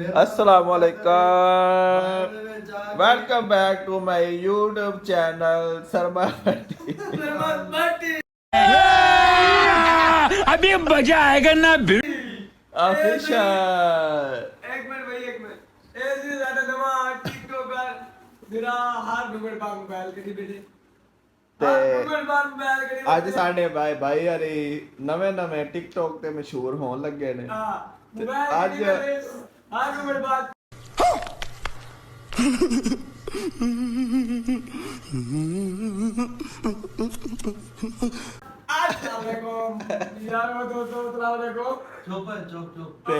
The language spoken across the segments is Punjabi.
Assalamualaikum. Welcome back to my YouTube channel Sarma Bhatti. अभी मजा आएगा ना Official. एक मिनट भाई एक मिनट ऐसे ज्यादा दवा टिकटॉक पर मेरा हार डुबड़ बाग मोबाइल करी बेटे हार डुबड़ बाग मोबाइल करी ਅੱਜ ਸਾਡੇ ਭਾਈ ਹਰੀ ਨਵੇਂ ਟਿਕਟੌਕ ਤੇ ਮਸ਼ਹੂਰ ਹੋਣ ਲੱਗੇ ਨੇ हां मोबाइल आज हार डुबड़ बाग अस्सलाम वालेकुम यार वो दोस्तों अस्सलाम वालेकुम चुप ਤੇ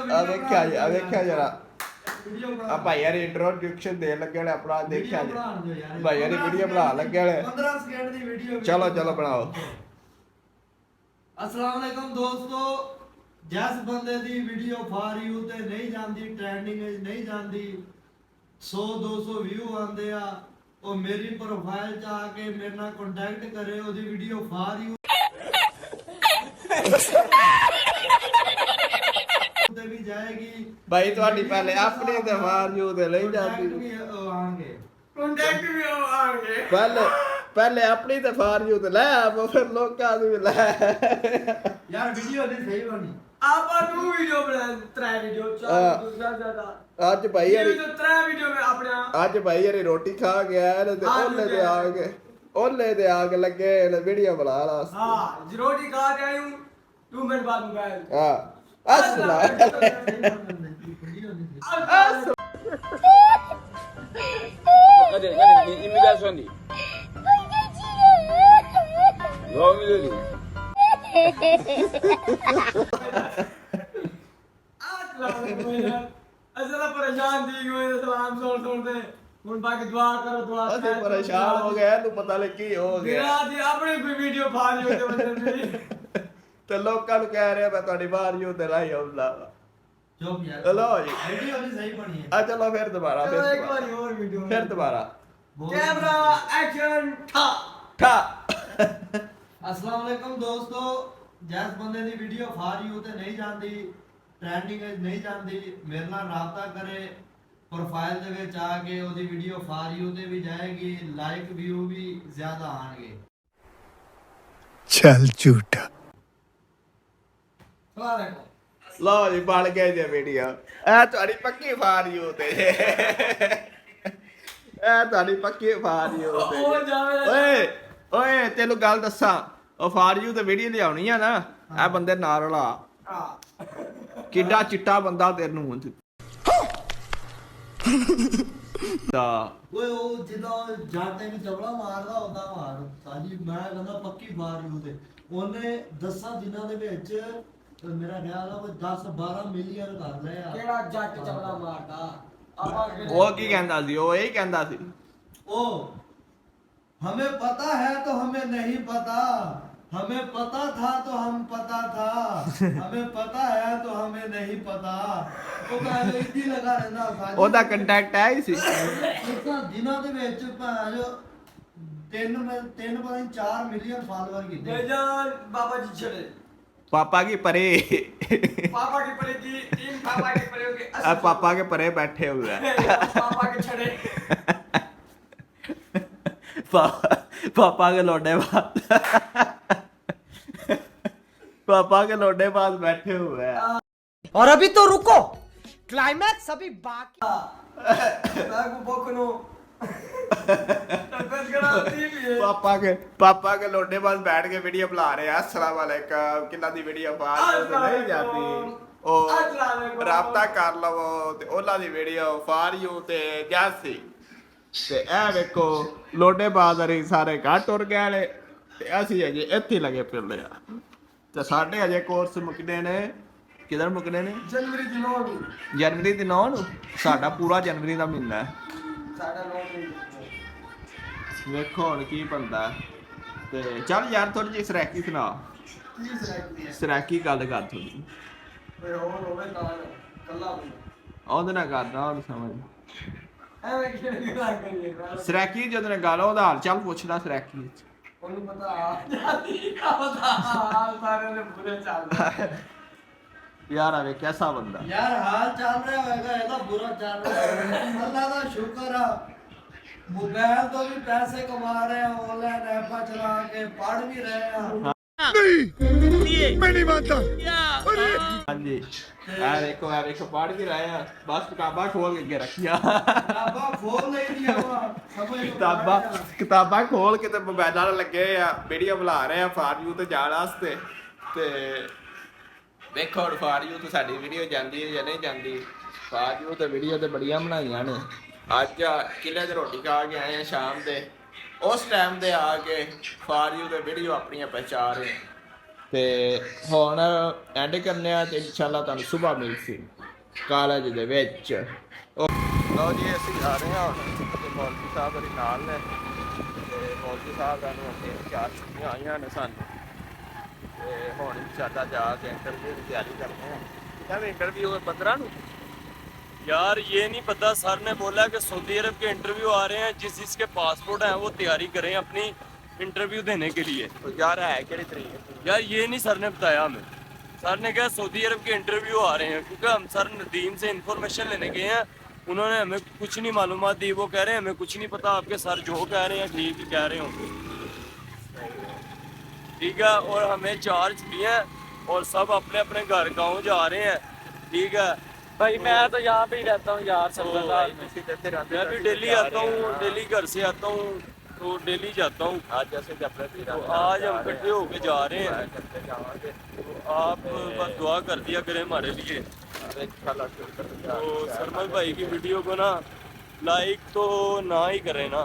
ਆ ਵੇਖਿਆ ਜਰਾ ਆ ਭਾਈ ਯਾਰ ਇੰਟਰੋਡਕਸ਼ਨ ਦੇਣ ਲੱਗੇ ਨੇ ਆਪਣਾ ਦੇਖਿਆ ਜੀ ਭਾਈ ਯਾਰ ਵੀਡੀਓ ਬਣਾ ਲੱਗੇ ਨੇ 15 ਸਕਿੰਟ ਦੀ ਵੀਡੀਓ ਚਲੋ ਬਣਾਓ अस्सलाम वालेकुम दोस्तों जिस बंदे दी वीडियो फॉर यू ते नहीं जांदी ट्रेंडिंग विच नहीं जांदी 100 200 व्यू आंदे आ ਉਹ ਮੇਰੀ ਪ੍ਰੋਫਾਈਲ 'ਚ ਆ ਕੇ ਮੇਰੇ ਨਾਲ ਕੰਟੈਕਟ ਕਰੇ ਉਹਦੀ ਵੀਡੀਓ ਫਾਰ ਯੂ ਤੇ ਵੀ ਜਾਏਗੀ ਭਾਈ ਤੁਹਾਡੀ ਪਹਿਲੇ ਆਪਣੀ ਤੇ ਵਾਰਿਓ ਤੇ ਲਈ ਜਾਂਦੀ ਵੀ ਆਣਗੇ कांटेक्ट भी आएंगे ਪਹਿਲੇ ਆਪਣੀ ਤੇ ਵਾਰਿਓ ਤੇ ਲੈ ਆਪ ਫਿਰ ਲੋਕਾਂ ਦੀ ਵੀ ਲੈ ਯਾਰ ਵੀਡੀਓ ਨਹੀਂ ਸਹੀ ਬਣੀ आपा दो वीडियो बना त्रै वीडियो चार दूसरा ज्यादा ਅੱਜ ਭਾਈ ये ਯਾਰ तो त्रै वीडियो में अपने ਅੱਜ ਭਾਈ ਯਾਰ ਰੋਟੀ ਖਾ ਗਿਆ ਤੇ ਉਹਲੇ ਤੇ ਆ ਕੇ ਲੱਗੇ ਵੀਡੀਓ ਬਣਾ ਲਾ हां रोटी खा के आई हूं 2 मिनट बाद मोबाइल ਹਾਂ ਅਸਲਾ इमिग्रेशन दी असला परेशान थी मैं सलाम सुनते ਹੁਣ ਬਾਕੀ ਦੁਆ ਕਰੋ ਦੁਆ ਅਸੀਂ ਪਰੇਸ਼ਾਨ ਹੋ ਗਏ ਤੂੰ ਪਤਾ ਲੱਗ ਕੀ ਹੋ ਗਿਆ ਮੇਰਾ ਦੀ ਆਪਣੀ ਕੋਈ ਵੀਡੀਓ ਫਾੜੀ ਹੋਤੇ ਬੰਦੇ ਦੀ ਤੇ ਲੋਕਾਂ ਨੂੰ ਕਹਿ ਰਿਹਾ ਮੈਂ ਤੁਹਾਡੀ ਵਾਰਿਓ ਤੇ ਲਾਈ ਆਉਂਦਾ ਚੁੱਪ ਯਾਰ ਚਲੋ ਜੀ ਵੀਡੀਓ ਨਹੀਂ ਸਹੀ ਬਣੀ ਹੈ ਆ ਚਲੋ ਫਿਰ ਦੁਬਾਰਾ ਚਲੋ ਇੱਕ ਵਾਰੀ ਹੋਰ ਵੀਡੀਓ ਫਿਰ ਦੁਬਾਰਾ कैमरा एक्शन ठा ਠਾ अस्सलाम वालेकुम दोस्तों जिस बंदे दी वीडियो फॉर यू ते नहीं जांदी ट्रेंडिंग विच नहीं जांदी मेरे नाल राबता करे प्रोफाइल दे विच आके ओदी वीडियो फॉर यू ते भी जाएगी लाइक व्यू भी ज्यादा आएंगे चल झूठा ਲਓ ਜੀ ਬਣ ਗਏ ਜੀ ਵੀਡੀਓ ਇਹ ਤੁਹਾਡੀ ਪੱਕੀ ਵਾਰਿਓ ਤੇ ਇਹ ਤੁਹਾਡੀ ਪੱਕੀ ਵਾਰਿਓ ਤੇ ਉਹ ਜਾਵੇ ਓਏ ਤੈਨੂੰ ਗੱਲ ਦੱਸਾਂ ਉਹ ਫਾਰਿਓ ਤੇ ਵੀਡੀਓ ਲਿਆਉਣੀ ਆ ਨਾ ਇਹ ਬੰਦੇ ਨਾਲ ਰਲਾ ਕਿੱਡਾ ਚਿੱਟਾ ਬੰਦਾ ਤੈਨੂੰ ਹੁਣ ਤਾਂ ओए ओ जिदा जाते भी चवड़ा मारदा ਹੁੰਦਾ ਮਾਰ ਸਾਜੀ ਮੈਂ ਕਹਿੰਦਾ ਪੱਕੀ ਫॉर यू ਤੇ ਉਹਨੇ 10 ਦਿਨਾਂ ਦੇ ਵਿੱਚ ਮੇਰਾ ਖਿਆਲ ਆ ਕੋਈ 10 12 ਮਿਲੀਅਨ ਕਰ ਲਿਆ ਕਿਹੜਾ ਜੱਟ ਚਵਲਾ ਮਾਰਦਾ ਆਪਾਂ ਉਹ ਕੀ ਕਹਿੰਦਾ ਸੀ ਉਹ ਇਹ ਕਹਿੰਦਾ ਸੀ ओ हमें पता है तो हमें नहीं पता हमें पता था तो हम पता था हमें पता है तो हमें नहीं पता ਉਹ ਕਹਿੰਦਾ ਇੱਦੀ ਲਗਾ ਰਹਿੰਦਾ ਸਾਜੀ ਉਹਦਾ ਕੰਟੈਕਟ ਹੈ ਹੀ ਸੀ ਇਸਾਂ ਦਿਨਾਂ ਦੇ ਵਿੱਚ ਭਾਜੋ 3 ਪਤਾ ਨਹੀਂ 4 ਮਿਲੀਅਨ ਫਾਲੋਅਰ ਕੀਤੇ जान बाबा जी छड़े ਪਾਪਾ ਕੀ ਪਰੇ पापा की पड़ेगी इन पापा की पड़ेगी ਆ ਪਾਪਾ ਕੇ ਪਰੇ ਬੈਠੇ ਹੋਏ ਆ पापा के छड़े पापा के लोडे पास पापा के लोडे पास बैठे हुए हैं और अभी तो रुको क्लाइमैक्स अभी बाकी मैं को बोकनो तबीयत खराब थी भी है पापा के लोडे पास बैठ के वीडियो बना रहे हैं अस्सलाम वालेकुम किन्ना दी वीडियो बाहर नहीं जाती ओ राबता कर लवो ते ओला दी वीडियो फॉर यू ते जैसी ਤੇ ਇਹ ਵੇਖੋ ਲੋਡੇ ਬਾਜ਼ਾਰੀ ਸਾਰੇ ਘਰ ਟੁਰ ਗਏ ਨੇ ਤੇ ਅਸੀਂ ਅਜੇ ਇੱਥੇ ਲਗੇ ਫਿਰਦੇ ਆ ਤੇ ਸਾਡੇ ਅਜੇ ਕੋਰਸ ਮੁੱਕਦੇ ਨੇ ਕਿਧਰ ਮੁੱਕਦੇ ਨੇ जनवरी की 9 ਜਨਵਰੀ ਦੀ 9 ਨੂੰ ਸਾਡਾ ਪੂਰਾ ਜਨਵਰੀ ਦਾ ਮਹੀਨਾ ਹੈ साडा 9 ਵੇਖੋ ਹੁਣ ਕੀ ਬੰਦਾ ਤੇ ਚੱਲ ਯਾਰ ਥੋੜੀ ਜਿਹੀ ਸਰੈਕੀ ਸੁਣਾ 30 रखती है ਸਰੈਕੀ ਗੱਲ ਕਰ ਥੋੜੀ फिर और होवे काल कल्ला बंदा ਉਹਦੇ ਨਾਲ ਕਰਦਾ ਉਹਨੂੰ ਸਮਝ ਐਵੇਂ ਕਿਹੜੀ ਗੱਲ ਕਰੀਏ ਸਰੈਕੀ ਜਦੋਂ ਨੇ ਗੱਲ ਉਹਦਾ ਹਾਲ ਚਾਲ ਪੁੱਛਣਾ ਸਰੈਕੀ ਵਿੱਚ ਉਹਨੂੰ ਪਤਾ ਜਾਂਦੀ ਕਾ ਪਤਾ ਹਾਲ ਸਾਰੇ ਨੇ ਪੂਰੇ ਚੱਲਦੇ ਯਾਰ ਆਵੇ ਕਿਹਦਾ ਬੰਦਾ ਯਾਰ ਹਾਲ ਚੱਲ ਰਿਹਾ ਹੋਏਗਾ ਇਹਦਾ ਬੁਰਾ ਚੱਲ ਰਿਹਾ ਹੋਏਗਾ। ਅੱਲਾ ਦਾ ਸ਼ੁਕਰ ਆ ਮੋਬਾਈਲ ਤੋਂ ਵੀ ਪੈਸੇ ਕਮਾ ਰਹੇ ਆ, ਆਨਲਾਈਨ ਐਪਾਂ ਚਲਾ ਕੇ ਪੜ੍ਹ ਵੀ ਰਹੇ ਆ। ਹਾਂਜੀ ਆ ਵੇਖੋ ਪੜ੍ਹ ਵੀ ਰਹੇ ਆ, ਬਸ ਕਿਤਾਬਾਂ ਖੋਲ ਕੇ ਅੱਗੇ ਰੱਖੀਆਂ। ਕਿਤਾਬਾਂ ਖੋਲ ਲਈ ਦੀਆਂ ਵਾ ਸਮਝ ਕਿਤਾਬਾਂ ਖੋਲ ਕੇ ਤੇ ਮੋਬਾਈਲਾਂ ਨਾਲ ਲੱਗੇ ਆ, ਵੀਡੀਓ ਬਣਾ ਰਹੇ ਆ ਫਾਰ ਯੂ ਤੇ ਜਾਣ ਵਾਸਤੇ। ਤੇ ਵੇਖੋ ਹੁਣ ਫਾਰ ਯੂ ਤੇ ਸਾਡੀ ਵੀਡੀਓ ਜਾਂਦੀ ਹੈ ਜਾਂ ਨਹੀਂ ਜਾਂਦੀ। ਫਾਰ ਯੂ ਤੇ ਵੀਡੀਓ ਤੇ ਬੜੀਆਂ ਬਣਾਈਆਂ ਨੇ। ਅੱਜ ਕਿਲੇ ਦੀ ਰੋਟੀ ਖਾ ਕੇ ਆਏ ਆ ਸ਼ਾਮ ਦੇ, ਉਸ ਟਾਈਮ ਦੇ ਆ ਕੇ ਫਾਰ ਯੂ ਤੇ ਵੀਡੀਓ ਆਪਣੀਆਂ ਪਹਿਚਾਣ ਰਹੇ ਤੇ ਹੁਣ ਐਂਡ ਕਰਨੇ ਆ ਤੇ ਇਨਸ਼ਾਅੱਲਾ ਤੁਹਾਨੂੰ ਸੁਬਾਹ ਮਿਲਸੀ ਕਾਲਜ ਦੇ ਵਿੱਚ। ਲਓ ਜੀ ਅਸੀਂ ਜਾ ਰਹੇ ਹਾਂ ਹੁਣ ਤੇ ਮੌਲਵੀ ਸਾਹਿਬ ਦੇ ਨਾਲ ਨੇ ਤੇ ਮੌਲਵੀ ਸਾਹਿਬ ਦਾ ਨੂੰ ਅੱਗੇ 4 ਛੁੱਟੀਆਂ ਆਈਆਂ ਨੇ ਸਾਨੂੰ ਤੇ ਹੁਣ ਇਨਸ਼ਾਅੱਲਾ ਜਾ ਕੇ ਇੰਟਰਵਿਊ ਦੀ ਤਿਆਰੀ ਕਰਦੇ ਹਾਂ। ਕਹਿੰਦੇ ਇੰਟਰਵਿਊ 15 ਨੂੰ यार ये नहीं पता, सर ने बोला कि सऊदी अरब के इंटरव्यू आ रहे हैं, जिस जिसके पासपोर्ट हैं वो तैयारी करें अपनी इंटरव्यू देने के लिए। तो जा रहा है कितनी तरीक है? यार ये नहीं सर ने बताया हमें। सर ने कहा सऊदी अरब के इंटरव्यू आ रहे हैं, क्योंकि हम सर नदीम से इंफॉर्मेशन लेने गए हैं, उन्होंने हमें कुछ नहीं मालूमात दी। वो कह रहे हैं हमें कुछ नहीं पता, आपके सर जो कह रहे हैं ठीक कह रहे होंगे, ठीक है। और हमें 4 छुट्टियाँ और सब अपने अपने घर गाँव जा रहे हैं, ठीक है भाई। मैं तो यहाँ पे ही रहता हूँ यार, सब मैं भी डेली आता हूँ, डेली घर से आता हूँ तो डेली जाता हूँ। आज जैसे कि अपने तो आज हम इकट्ठे होके जा रहे हैं, तो आप बस दुआ कर दिया करें हमारे लिए। तो सरमल भाई की वीडियो को ना लाइक तो ना ही करें ना,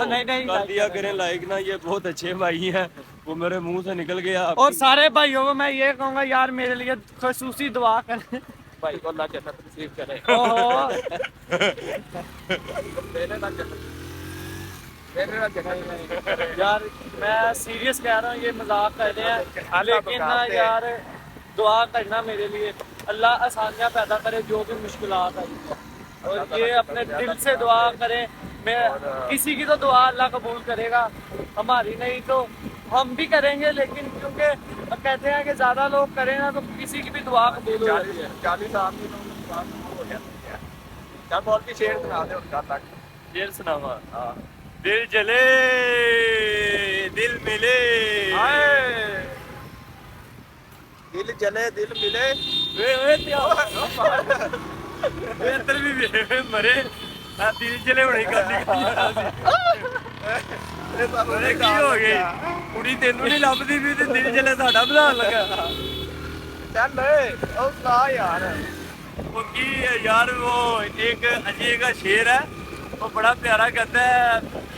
नहीं कर दिया करें लाइक ना, ये बहुत अच्छे भाई हैं, वो मेरे मुंह से निकल गया। और सारे भाइयों को मैं ये कहूँगा यार मेरे लिए खसूसी दुआ करें भाई को अल्लाह जन्नत नसीब करे। यार मैं सीरियस कह रहा हूँ, ये मजाक कर रहे हैं, लेकिन ना यार दुआ करना मेरे लिए, अल्लाह आसानियाँ पैदा करे जो भी मुश्किलात आई, और ये अपने दिल से दुआ करें। मैं किसी की तो दुआ अल्लाह कबूल करेगा, हमारी नहीं तो हम भी करेंगे, लेकिन क्योंकि कहते हैं कि ज्यादा लोग करें ना तो किसी की भी दुआ कबूल हो जाती है। 40 साल की हो जाती है। क्या बोल के शेर सुना दे उनका तक। शेर सुनावा? दिल जले दिल मिले, दिल जले दिल मिले, इधर भी मरे दिल जले होने का ਕੀ ਹੋ ਗਈ ਕੁੜੀ ਤੈਨੂੰ ਨਹੀਂ ਲੱਭਦੀ ਵੀ ਤੇ ਦਿਲ ਜਲੇ ਸਾਡਾ ਬਣਾਉਣ ਲੱਗਾ। ਚੱਲ ਉਹ ਸੁਣਾ ਯਾਰ। वो की यार वो एक अजय का शेर है, वो बड़ा प्यारा कहता है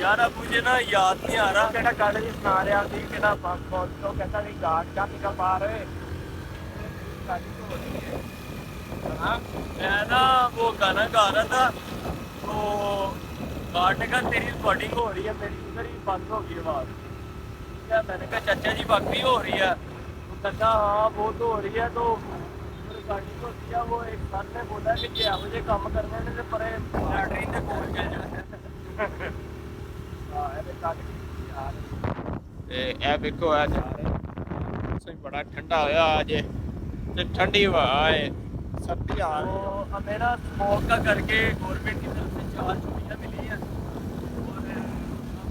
यार अब मुझे ना याद नहीं आ रहा। ਕਿਹੜਾ ਗੱਲ ਜੀ ਸੁਣਾ ਰਿਹਾ ਸੀ ਕਿਹੜਾ ਪਾਸਪੋਰਟ ਤੋਂ ਕਹਿੰਦਾ ਵੀ ਗਾਰਡ ਕਾ ਨਿਕਲ ਬਾਹਰ है। हाँ मैं ना वो गाना गा रहा था, तो गार्ड ने कहा तेरी रिकॉर्डिंग हो रही है, मेरी उधर ही बंद हो गई आवाज़। क्या मैंने कहा चाचा जी बाकी हो रही है, तो कहता हाँ वो तो हो रही है। तो रिकॉर्डिंग होती है, वो एक सर ने बोला कि जे मुझे काम करने ने पर लैटरिन से बोल के जाए। ਤੇ ਇਹ ਵੇਖੋ ਆ ਜਾ ਰਹੇ ਸਹੀ ਬੜਾ ਠੰਡਾ ਹੋਇਆ ਅੱਜ ਤੇ ਠੰਡੀ ਹਵਾ ਹੈ सर्दी आ रही है। तो हमें ना स्मोक का करके गवर्नमेंट की तरफ से 4 छुट्टियाँ मिली हैं, और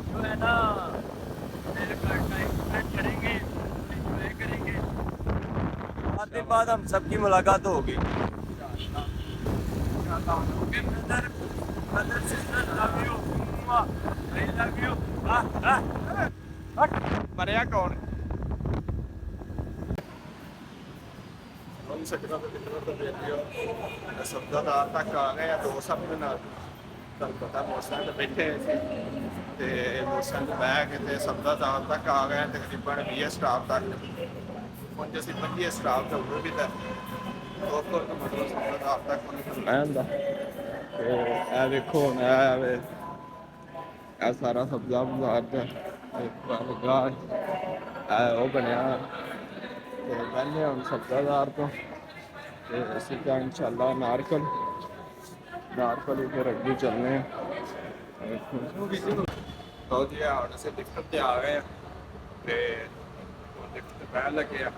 जो है ना मेरे का टाइम स्पेंड करेंगे, एंजॉय करेंगे। 7 दिन बाद हम सबकी मुलाकात होगी। Brother sister love you, I love you. मरिया कौन ਸਕਦਾ ਤੇ ਕਿੰਨਾ ਤਾਂ ਵੇਖਿਓ ਸਬਦਾਦਾਰ ਤੱਕ ਆ ਗਏ ਆ 2 ਸਭ ਦੇ ਨਾਲ ਤੁਹਾਨੂੰ ਪਤਾ ਮੌਸਮ ਤੇ ਬੈਠੇ ਤੇ ਮੌਸਮ ਤੇ ਬਹਿ ਕੇ ਤੇ ਸਬਦਾਦਾਰ ਤੱਕ ਆ ਗਏ ਤਕਰੀਬਨ 20 ਸਟਾਫ ਤੱਕ ਹੁਣ ਅਸੀਂ 25 ਸਟਾਫ ਤੋਂ ਉਹ ਵੀ ਤਾਂ ਉੱਪਰ ਤੋਂ ਮਤਲਬ ਸਬਦਾਦਾਰ ਤੱਕ ਮੈਂ ਹੁੰਦਾ ਤੇ ਇਹ ਵੇਖੋ ਹੁਣ ਇਹ ਸਾਰਾ ਸਬਜ਼ਾ ਬਾਜ਼ਾਰ ਦਾ ਇੱਕ ਲਗਾ ਉਹ ਬਣਿਆ ਤੇ ਪਹਿਲੇ ਹੁਣ ਸਬਦਾਦਾਰ ਤੋਂ ਤੇ ਅਸੀਂ ਤਾਂ ਇਨਸ਼ਾਅੱਲਾ ਨਾਰਕਲ ਫਿਰ ਅੱਗੇ ਚੱਲਨੇ ਲਓ ਜੀ ਹੁਣ ਅਸੀਂ ਲਿਫਟ ਤੇ ਆ ਗਏ ਤੇ ਹੁਣ ਲਿਫਟ ਤੇ ਬਹਿਣ ਲੱਗੇ ਆ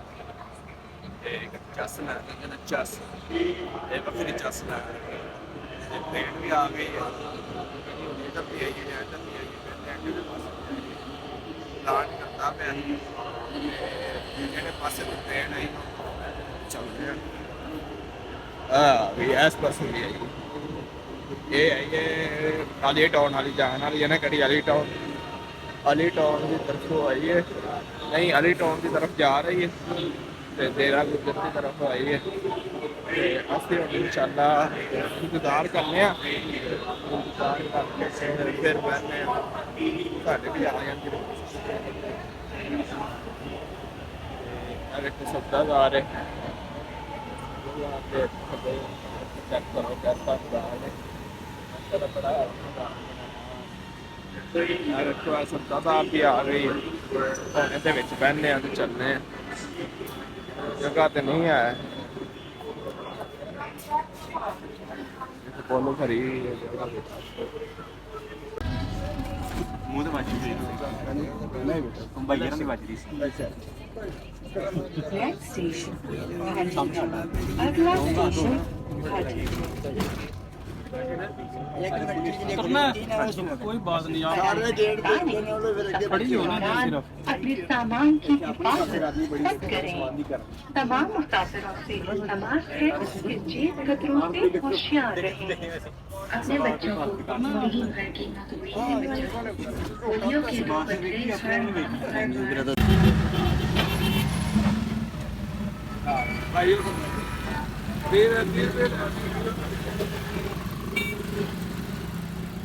ਇੱਕ ਚੱਸ ਲੈ ਲੈਂਦੇ ਨੇ ਚੱਸ, ਇਹ ਵੱਖਰੀ ਚੱਸ ਲੈ ਤੇ ਪਲੇਟ ਵੀ ਆ ਗਈ ਹੈ, ਇਹ ਤਾਂ ਪਈ ਆਈ ਹੈ, ਤਾਂ ਪਈ ਆਈ ਹੈ, ਲੈਂਡ ਦੇ ਪਾਸੇ ਲਾਣ ਕਰਦਾ ਪਿਆ ਤੇ ਜਿਹੜੇ ਪਾਸੇ ਤੋਂ ਟ੍ਰੇਨ ਆਈ ਚੱਲ ਰਿਹਾ ਵੀ ਇਸ ਪਾਸੇ ਵੀ ਆਈ, ਇਹ ਆਈ ਹੈ ਅਲੀ ਟਾਊਨ ਵਾਲੀ ਜਾਣ ਵਾਲੀ ਹੈ ਨਾ, ਕਿਹੜੀ ਅਲੀ ਟਾਊਨ, ਅਲੀ ਟਾਊਨ ਦੀ ਤਰਫੋਂ ਆਈ ਹੈ, ਨਹੀਂ ਅਲੀ ਟਾਊਨ ਦੀ ਤਰਫ ਜਾ ਰਹੀ ਹੈ ਤੇ ਦੇਰਾ ਗੁਜਰ ਦੀ ਤਰਫ ਆਈ ਹੈ ਤੇ ਅਸੀਂ ਹੁਣ ਇਨਸ਼ਾਅੱਲਾ ਇੰਤਜ਼ਾਰ ਕਰਨੇ ਆ, ਇੰਤਜ਼ਾਰ ਕਰਕੇ ਫਿਰ ਬੈਠਨੇ ਆ, ਸਾਡੇ ਵੀ ਆ ਜਾਣਗੇ ਤੇ ਇੱਕ ਸਬਦਾਦਾਰ ਹੈ ਚੈੱਕ ਕਰੋ ਕੈਸਾ ਹੈ ਬੜਾ ਦੇਖੋ ਸਬਦਾਦਾਰ ਵੀ ਆ ਗਈ ਹੈ, ਹੁਣ ਇਹਦੇ ਵਿੱਚ ਬਹਿਨੇ ਆ ਤੇ ਚੱਲਨੇ ਆ, ਜਗ੍ਹਾ ਤੇ ਨਹੀਂ ਹੈ ਬੋਲੋ ਖਰੀ ਜਗ੍ਹਾ ਮੂੰਹ ਤੇ ਵੱਜ ਗਈ ਨਹੀਂ ਬੇਟਾ ਬਾਈਆਂ ਦੀ ਵੱਜ ਰਹੀ ਸੀ Next station, Hattijpur. अगला स्टेशन हाजीपुर। कोई बात नहीं अपने सामान की हिफाजत सब करें। तमाम मुसाफिरों से समाज है कि जेब कतरों से होशियार रहें। अपने बच्चों को दिन भर की नकली पोलियो के दो बदले ਭਾਈ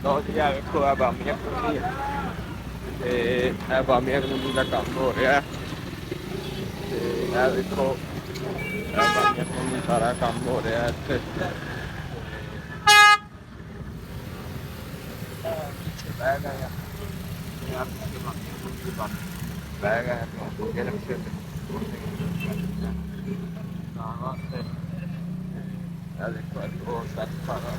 ਲਓ ਜੀ ਆ ਵੇਖੋ ਆ ਬਾਮੀਆਂ ਖੁੱਲੀ ਹੈ ਤੇ ਇਹ ਬਾਮੀਆਂ ਖੁੱਲੀ ਦਾ ਕੰਮ ਹੋ ਰਿਹਾ ਤੇ ਇਹ ਵੇਖੋ ਇਹ ਬਾਮੀਆਂ ਖੁੱਲੀ ਸਾਰਾ ਕੰਮ ਹੋ ਰਿਹਾ ਇੱਥੇ ਬਹਿ ਗਏ ਆ ਬਹਿ ਗਏ ਆ ਇਹ ਰੱਖੇ ਆ ਦੇਖੋ ਉਹ ਸੱਤ ਸਾਰਾ